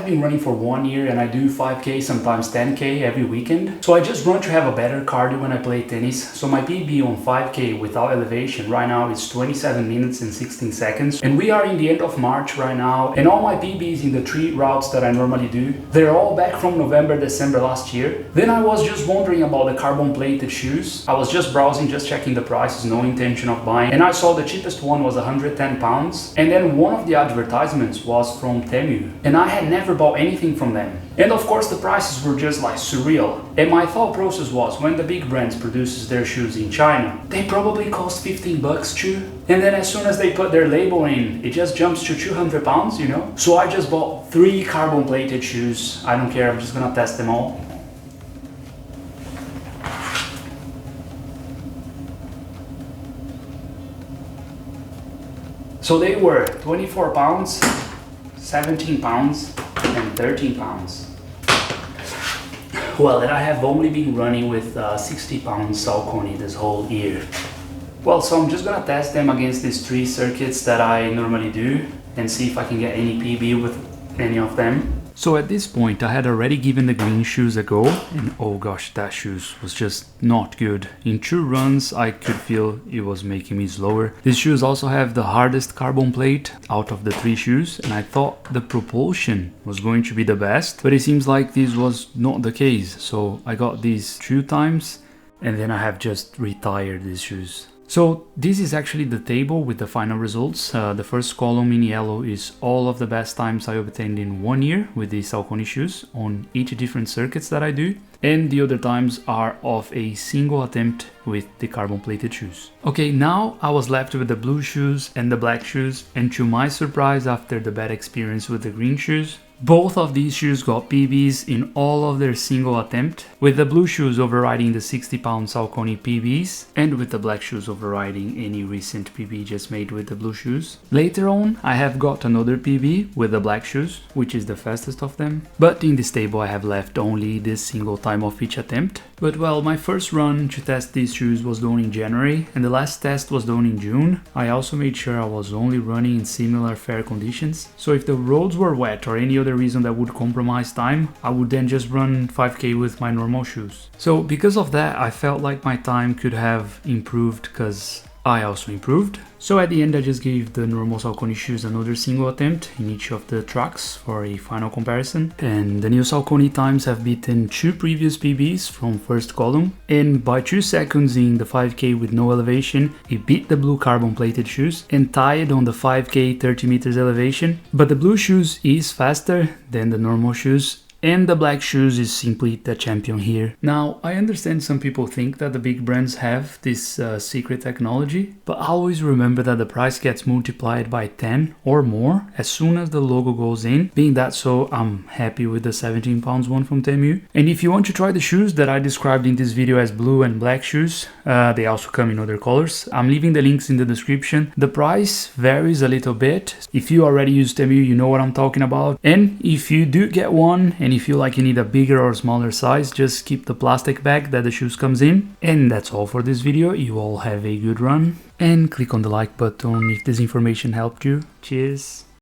been running for 1 year and I do 5K, sometimes 10K every weekend. So I just run to have a better cardio when I play tennis. So my PB on 5K without elevation right now is 27 minutes and 16 seconds. And we are in the end of March right now. And all my PBs in the 3 routes that I normally do, they're all back from November, December last year. Then I was just wondering about the carbon plated shoes. I was just browsing, just checking the prices, no intention of buying. And I saw the cheapest one was 110 pounds. And then one of the advertisements was from Temu. And I had never bought anything from them. And of course the prices were just like surreal. And my thought process was, when the big brands produces their shoes in China, they probably cost 15 bucks too. And then as soon as they put their label in, it just jumps to 200 pounds, you know? So I just bought 3 carbon plated shoes. I don't care, I'm just gonna test them all. So they were 24 pounds, 17 pounds, and 13 pounds. Well, and I have only been running with 60 pounds Saucony this whole year. Well, so I'm just gonna test them against these 3 circuits that I normally do and see if I can get any PB with any of them. So at this point I had already given the green shoes a go, and oh gosh, that shoes was just not good. In 2 runs I could feel it was making me slower. These shoes also have the hardest carbon plate out of the 3 shoes, and I thought the propulsion was going to be the best, but it seems like this was not the case. So I got these 2 times and then I have just retired these shoes. So this is actually the table with the final results. The first column in yellow is all of the best times I obtained in 1 year with the Saucony shoes on each different circuits that I do. And the other times are of a single attempt with the carbon plated shoes. Okay, now I was left with the blue shoes and the black shoes, and to my surprise, after the bad experience with the green shoes, both of these shoes got PBs in all of their single attempt, with the blue shoes overriding the 60 pound Saucony PBs and with the black shoes overriding any recent PB just made with the blue shoes. Later on I have got another PB with the black shoes, which is the fastest of them, but in this table I have left only this single time of each attempt. But well, my first run to test these shoes was done in January and the last test was done in June. I also made sure I was only running in similar fair conditions, so if the roads were wet or any other reason that would compromise time, I would then just run 5K with my normal shoes. So because of that, I felt like my time could have improved because I also improved. So at the end I just gave the normal Saucony shoes another single attempt in each of the tracks for a final comparison. And the new Saucony times have beaten 2 previous PBs from first column, and by 2 seconds in the 5K with no elevation, it beat the blue carbon plated shoes and tied on the 5K 30 meters elevation. But the blue shoes is faster than the normal shoes, and the black shoes is simply the champion here. Now, I understand some people think that the big brands have this secret technology, but always remember that the price gets multiplied by 10 or more as soon as the logo goes in. Being that so, I'm happy with the 17 pounds one from Temu. And if you want to try the shoes that I described in this video as blue and black shoes, they also come in other colors. I'm leaving the links in the description. The price varies a little bit. If you already use Temu, you know what I'm talking about. And if you do get one, and if you feel like you need a bigger or smaller size, just keep the plastic bag that the shoes comes in. And that's all for this video. You all have a good run, and click on the like button if this information helped you. Cheers!